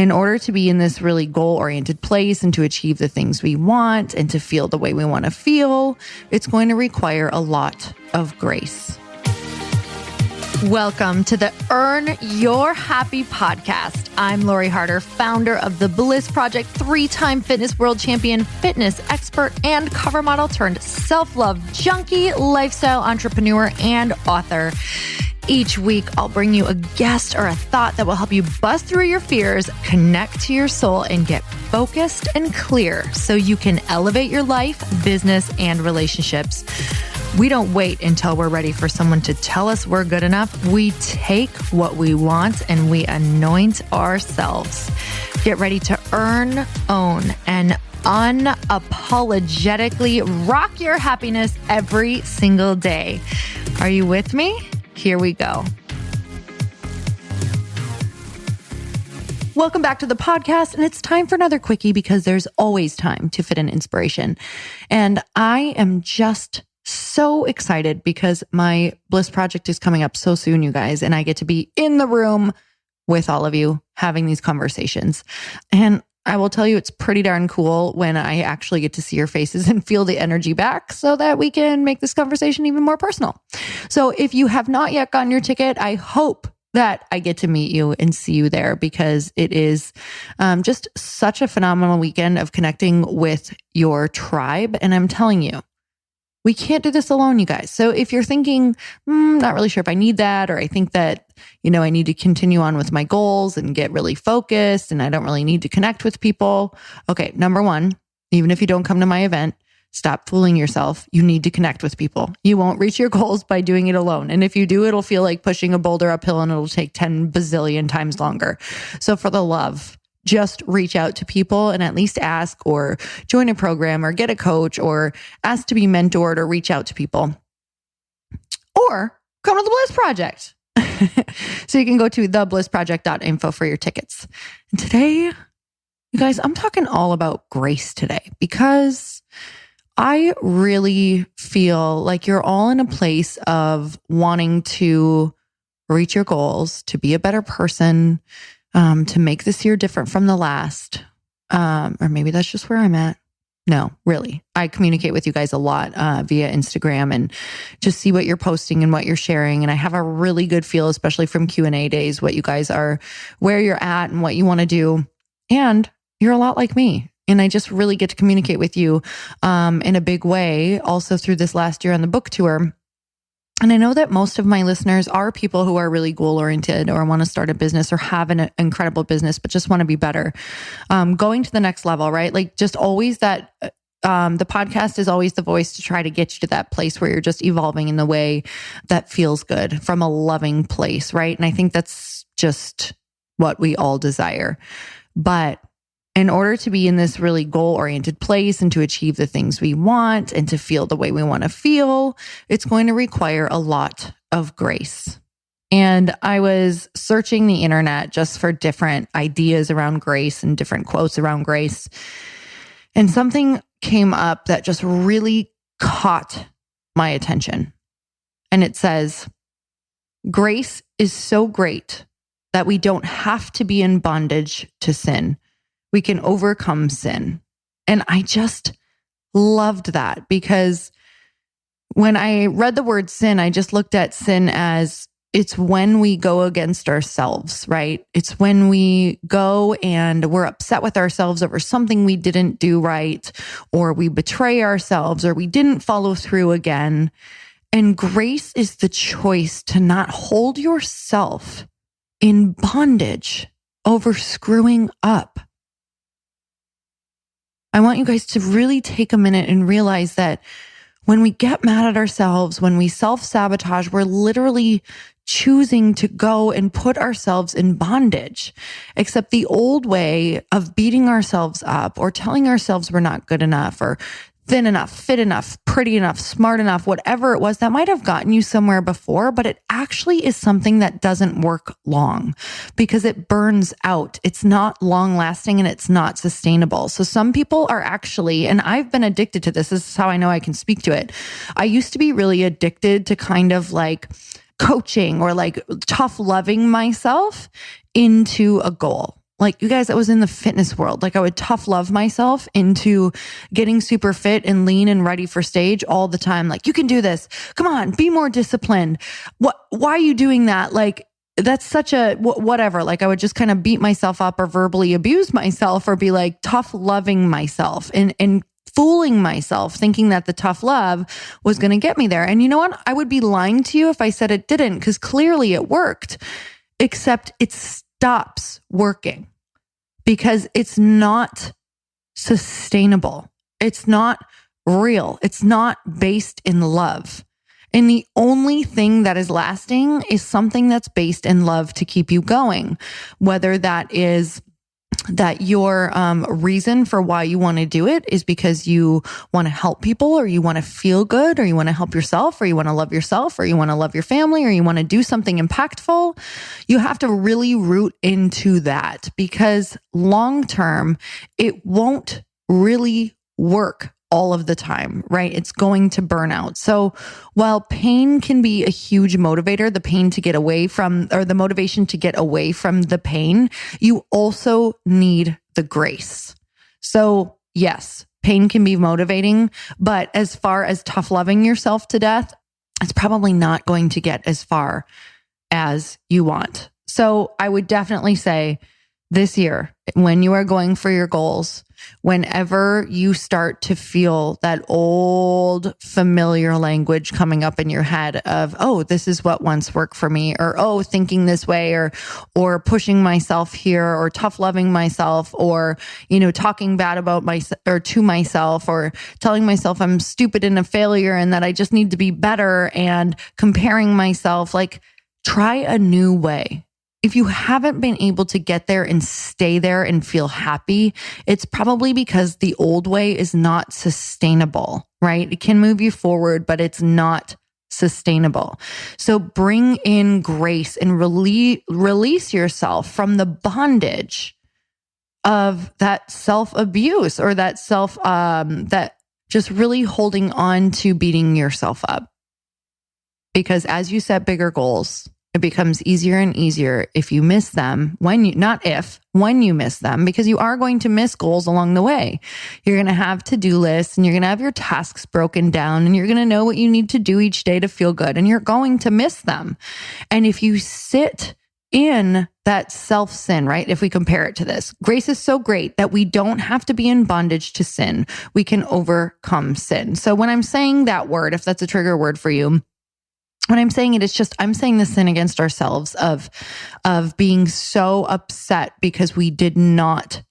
in order to be in this really goal-oriented place and to achieve the things we want and to feel the way we want to feel, it's going to require a lot of grace. Welcome to the Earn Your Happy podcast. I'm Lori Harder, founder of The Bliss Project, 3-time fitness world champion, fitness expert, and cover model turned self-love junkie, lifestyle entrepreneur, and author. Each week, I'll bring you a guest or a thought that will help you bust through your fears, connect to your soul, and get focused and clear so you can elevate your life, business, and relationships. We don't wait until we're ready for someone to tell us we're good enough. We take what we want and we anoint ourselves. Get ready to earn, own, and unapologetically rock your happiness every single day. Are you with me? Here we go. Welcome back to the podcast, and it's time for another quickie because there's always time to fit in inspiration. And I am just so excited because my Bliss Project is coming up so soon, you guys, and I get to be in the room with all of you having these conversations. And I will tell you, it's pretty darn cool when I actually get to see your faces and feel the energy back so that we can make this conversation even more personal. So if you have not yet gotten your ticket, I hope that I get to meet you and see you there because it is just such a phenomenal weekend of connecting with your tribe. And I'm telling you, we can't do this alone, you guys. So if you're thinking, not really sure if I need that, or I think that, I need to continue on with my goals and get really focused and I don't really need to connect with people. Okay, number one, even if you don't come to my event, stop fooling yourself. You need to connect with people. You won't reach your goals by doing it alone. And if you do, it'll feel like pushing a boulder uphill and it'll take 10 bazillion times longer. So for the love, just reach out to people and at least ask or join a program or get a coach or ask to be mentored or reach out to people. Or come to the Bliss Project. So you can go to theblissproject.info for your tickets. And today, you guys, I'm talking all about grace today because I really feel like you're all in a place of wanting to reach your goals, to be a better person, to make this year different from the last. Or maybe that's just where I'm at. No, really. I communicate with you guys a lot via Instagram and just see what you're posting and what you're sharing. And I have a really good feel, especially from Q&A days, what you guys are, where you're at and what you want to do. And you're a lot like me. And I just really get to communicate with you in a big way, also through this last year on the book tour. And I know that most of my listeners are people who are really goal-oriented or want to start a business or have an incredible business, but just want to be better. Going to the next level, right? Like just always that, the podcast is always the voice to try to get you to that place where you're just evolving in the way that feels good from a loving place, right? And I think that's just what we all desire. But in order to be in this really goal-oriented place and to achieve the things we want and to feel the way we want to feel, it's going to require a lot of grace. And I was searching the internet just for different ideas around grace and different quotes around grace. And something came up that just really caught my attention. And it says, grace is so great that we don't have to be in bondage to sin. We can overcome sin. And I just loved that because when I read the word sin, I just looked at sin as it's when we go against ourselves, right? It's when we go and we're upset with ourselves over something we didn't do right, or we betray ourselves, or we didn't follow through again. And grace is the choice to not hold yourself in bondage over screwing up. I want you guys to really take a minute and realize that when we get mad at ourselves, when we self-sabotage, we're literally choosing to go and put ourselves in bondage. Except the old way of beating ourselves up or telling ourselves we're not good enough or thin enough, fit enough, pretty enough, smart enough, whatever it was that might have gotten you somewhere before, but it actually is something that doesn't work long because it burns out. It's not long lasting and it's not sustainable. So some people are actually, and I've been addicted to this. This is how I know I can speak to it. I used to be really addicted to kind of like coaching or like tough loving myself into a goal. Like, you guys, I was in the fitness world. Like, I would tough love myself into getting super fit and lean and ready for stage all the time. Like, you can do this. Come on, be more disciplined. Why are you doing that? Like, that's such a whatever. Like, I would just kind of beat myself up or verbally abuse myself or be like tough loving myself and fooling myself, thinking that the tough love was going to get me there. And you know what? I would be lying to you if I said it didn't, because clearly it worked, except it stops working because it's not sustainable. It's not real. It's not based in love. And the only thing that is lasting is something that's based in love to keep you going, whether that is that your reason for why you want to do it is because you want to help people, or you want to feel good, or you want to help yourself, or you want to love yourself, or you want to love your family, or you want to do something impactful. You have to really root into that, because long term, it won't really work all of the time, right? It's going to burn out. So while pain can be a huge motivator, the pain to get away from, or the motivation to get away from the pain, you also need the grace. So yes, pain can be motivating, but as far as tough loving yourself to death, it's probably not going to get as far as you want. So I would definitely say this year, when you are going for your goals, whenever you start to feel that old familiar language coming up in your head of, oh, this is what once worked for me, or, oh, thinking this way, or pushing myself here, or tough loving myself, or, talking bad about myself or to myself, or telling myself I'm stupid and a failure and that I just need to be better, and comparing myself, like, try a new way. If you haven't been able to get there and stay there and feel happy, it's probably because the old way is not sustainable, right? It can move you forward, but it's not sustainable. So bring in grace and release yourself from the bondage of that self-abuse, or that that just really holding on to beating yourself up. Because as you set bigger goals, it becomes easier and easier if you miss them, when you miss them, because you are going to miss goals along the way. You're going to have to-do lists, and you're going to have your tasks broken down, and you're going to know what you need to do each day to feel good, and you're going to miss them. And if you sit in that self-sin, right? If we compare it to this, grace is so great that we don't have to be in bondage to sin. We can overcome sin. So when I'm saying that word, if that's a trigger word for you, when I'm saying it, it's just, I'm saying the sin against ourselves of being so upset because we did not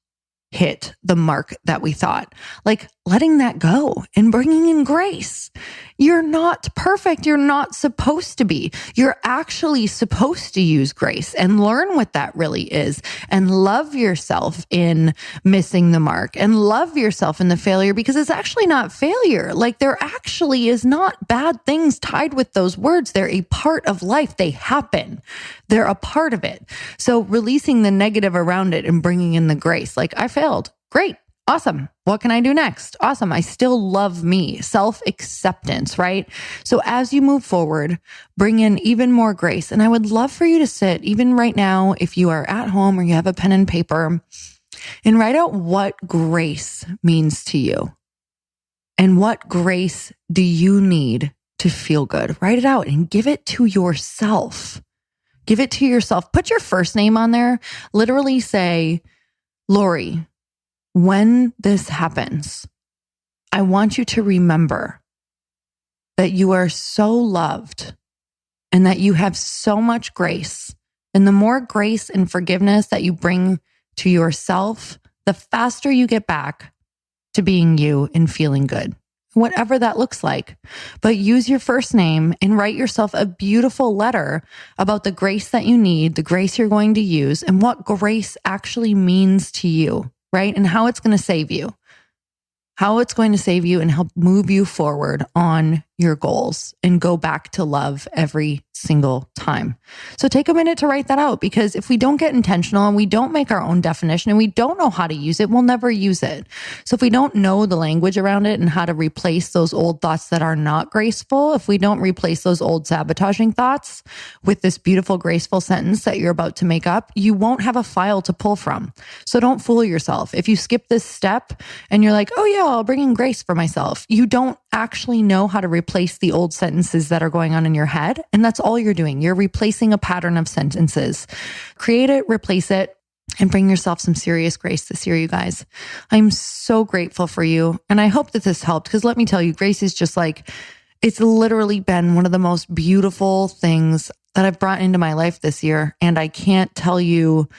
hit the mark that we thought. Like, letting that go and bringing in grace. You're not perfect. You're not supposed to be. You're actually supposed to use grace and learn what that really is, and love yourself in missing the mark, and love yourself in the failure, because it's actually not failure. Like, there actually is not bad things tied with those words. They're a part of life. They happen. They're a part of it. So releasing the negative around it and bringing in the grace. Like, I failed. Great. Awesome. What can I do next? Awesome. I still love me. Self-acceptance, right? So as you move forward, bring in even more grace. And I would love for you to sit, even right now, if you are at home or you have a pen and paper, and write out what grace means to you. And what grace do you need to feel good? Write it out and give it to yourself. Give it to yourself. Put your first name on there. Literally say, Lori, when this happens, I want you to remember that you are so loved and that you have so much grace. And the more grace and forgiveness that you bring to yourself, the faster you get back to being you and feeling good, whatever that looks like. But use your first name and write yourself a beautiful letter about the grace that you need, the grace you're going to use, and what grace actually means to you. Right? And how it's going to save you, and help move you forward on your goals and go back to love every single time. So take a minute to write that out, because if we don't get intentional and we don't make our own definition and we don't know how to use it, we'll never use it. So if we don't know the language around it and how to replace those old thoughts that are not graceful, if we don't replace those old sabotaging thoughts with this beautiful, graceful sentence that you're about to make up, you won't have a file to pull from. So don't fool yourself. If you skip this step and you're like, oh yeah, I'll bring in grace for myself, you don't actually know how to replace the old sentences that are going on in your head. And that's all you're doing. You're replacing a pattern of sentences. Create it, replace it, and bring yourself some serious grace this year, you guys. I'm so grateful for you. And I hope that this helped, because let me tell you, grace is just like, it's literally been one of the most beautiful things that I've brought into my life this year. And I can't tell you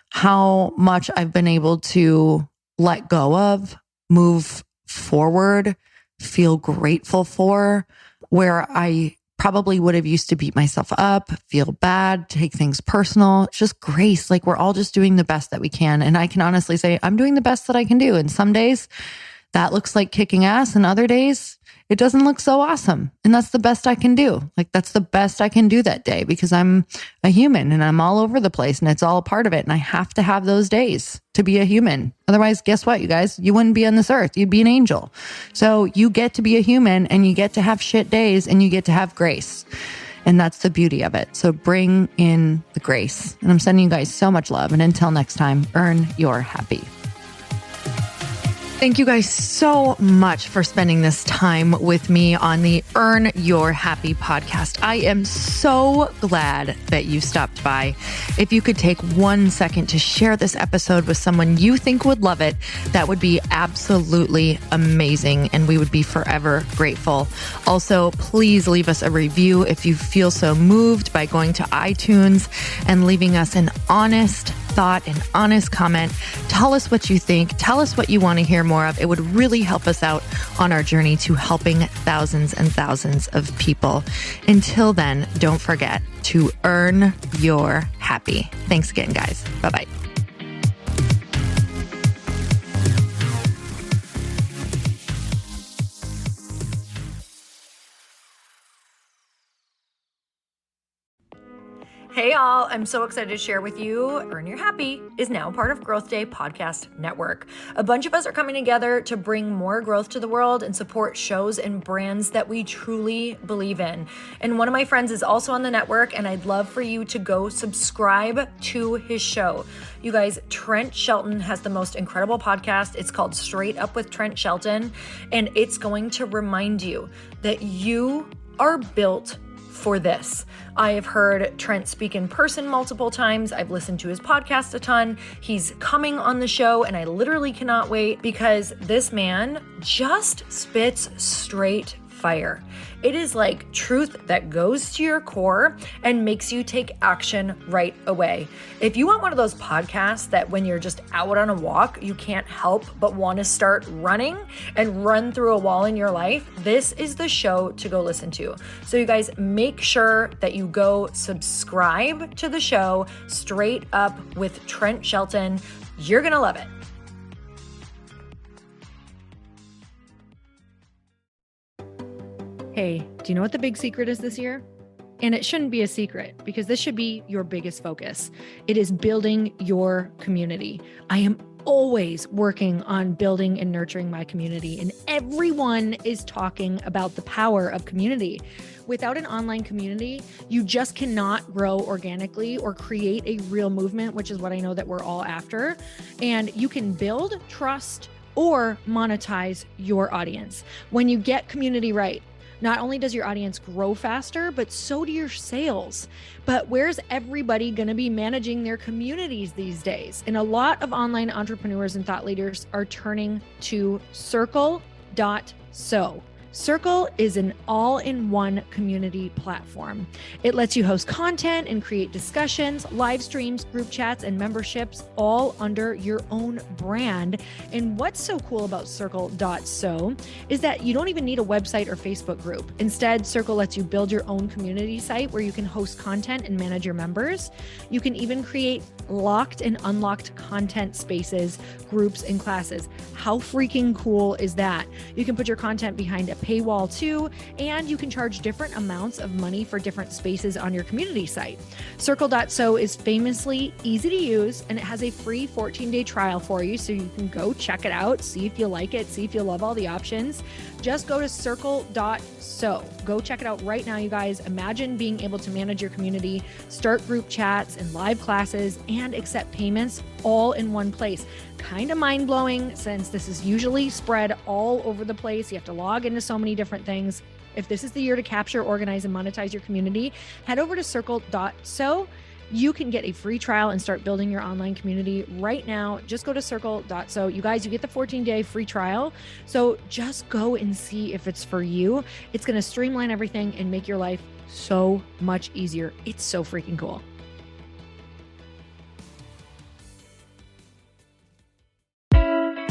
how much I've been able to let go of, move forward, feel grateful for, where I probably would have used to beat myself up, feel bad, take things personal. It's just grace. Like, we're all just doing the best that we can. And I can honestly say I'm doing the best that I can do. And some days that looks like kicking ass, and other days it doesn't look so awesome. And that's the best I can do. Like, that's the best I can do that day, because I'm a human and I'm all over the place and it's all a part of it. And I have to have those days to be a human. Otherwise, guess what, you guys? You wouldn't be on this earth. You'd be an angel. So you get to be a human, and you get to have shit days, and you get to have grace. And that's the beauty of it. So bring in the grace. And I'm sending you guys so much love. And until next time, earn your happy. Thank you guys so much for spending this time with me on the Earn Your Happy podcast. I am so glad that you stopped by. If you could take 1 second to share this episode with someone you think would love it, that would be absolutely amazing, and we would be forever grateful. Also, please leave us a review if you feel so moved by going to iTunes and leaving us an honest thought, an honest comment. Tell us what you think. Tell us what you want to hear more of. It would really help us out on our journey to helping thousands and thousands of people. Until then, don't forget to earn your happy. Thanks again, guys. Bye-bye. Hey all, I'm so excited to share with you, Earn Your Happy is now part of Growth Day Podcast Network. A bunch of us are coming together to bring more growth to the world and support shows and brands that we truly believe in. And one of my friends is also on the network, and I'd love for you to go subscribe to his show. You guys, Trent Shelton has the most incredible podcast. It's called Straight Up with Trent Shelton, and it's going to remind you that you are built for this. I have heard Trent speak in person multiple times. I've listened to his podcast a ton. He's coming on the show, and I literally cannot wait, because this man just spits straight fire. It is like truth that goes to your core and makes you take action right away. If you want one of those podcasts that when you're just out on a walk, you can't help but want to start running and run through a wall in your life, this is the show to go listen to. So you guys, make sure that you go subscribe to the show, Straight Up with Trent Shelton. You're going to love it. Hey, do you know what the big secret is this year? And it shouldn't be a secret, because this should be your biggest focus. It is building your community. I am always working on building and nurturing my community, and everyone is talking about the power of community. Without an online community, you just cannot grow organically or create a real movement, which is what I know that we're all after. And you can build trust or monetize your audience. When you get community right, not only does your audience grow faster, but so do your sales. But where's everybody going to be managing their communities these days? And a lot of online entrepreneurs and thought leaders are turning to Circle.so. Circle is an all-in-one community platform. It lets you host content and create discussions, live streams, group chats, and memberships all under your own brand. And what's so cool about Circle.so is that you don't even need a website or Facebook group. Instead, Circle lets you build your own community site where you can host content and manage your members. You can even create locked and unlocked content spaces, groups, and classes. How freaking cool is that? You can put your content behind a paywall too, and you can charge different amounts of money for different spaces on your community site. Circle.so is famously easy to use, and it has a free 14-day trial for you, so you can go check it out, see if you like it, see if you love all the options. Just go to circle.so. Go check it out right now, you guys. Imagine being able to manage your community, start group chats and live classes, and accept payments all in one place. Kind of mind-blowing, since this is usually spread all over the place. You have to log into so many different things. If this is the year to capture, organize, and monetize your community, head over to circle.so. You can get a free trial and start building your online community right now. Just go to circle.so. You guys, you get the 14-day free trial. So just go and see if it's for you. It's going to streamline everything and make your life so much easier. It's so freaking cool.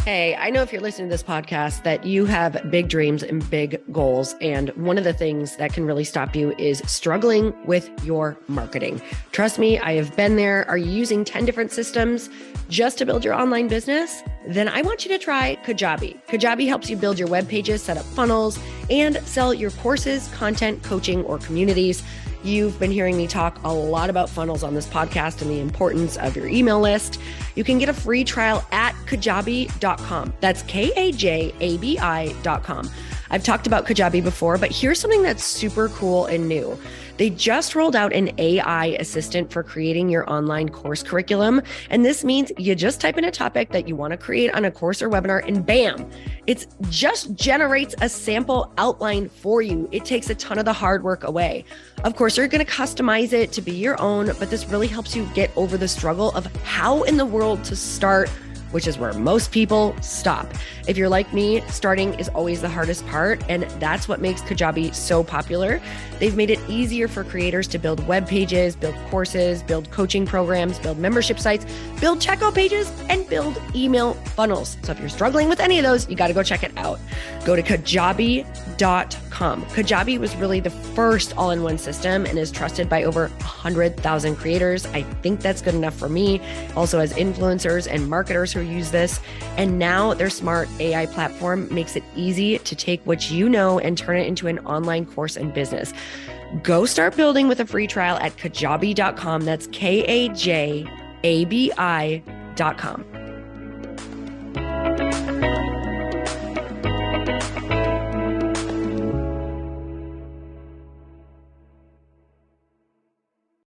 Hey, I know if you're listening to this podcast that you have big dreams and big goals. And one of the things that can really stop you is struggling with your marketing. Trust me, I have been there. Are you using 10 different systems just to build your online business? Then I want you to try Kajabi. Kajabi helps you build your web pages, set up funnels, and sell your courses, content, coaching, or communities. You've been hearing me talk a lot about funnels on this podcast and the importance of your email list. You can get a free trial at kajabi.com. That's Kajabi.com. I've talked about Kajabi before, but here's something that's super cool and new. They just rolled out an AI assistant for creating your online course curriculum. And this means you just type in a topic that you want to create on a course or webinar, and bam, it just generates a sample outline for you. It takes a ton of the hard work away. Of course, you're going to customize it to be your own, but this really helps you get over the struggle of how in the world to start, which is where most people stop. If you're like me, starting is always the hardest part, and that's what makes Kajabi so popular. They've made it easier for creators to build web pages, build courses, build coaching programs, build membership sites, build checkout pages, and build email funnels. So if you're struggling with any of those, you got to go check it out. Go to Kajabi.com. Kajabi was really the first all-in-one system and is trusted by over 100,000 creators. I think that's good enough for me. Also has influencers and marketers who use this. And now their smart AI platform makes it easy to take what you know and turn it into an online course and business. Go start building with a free trial at Kajabi.com. That's Kajabi.com.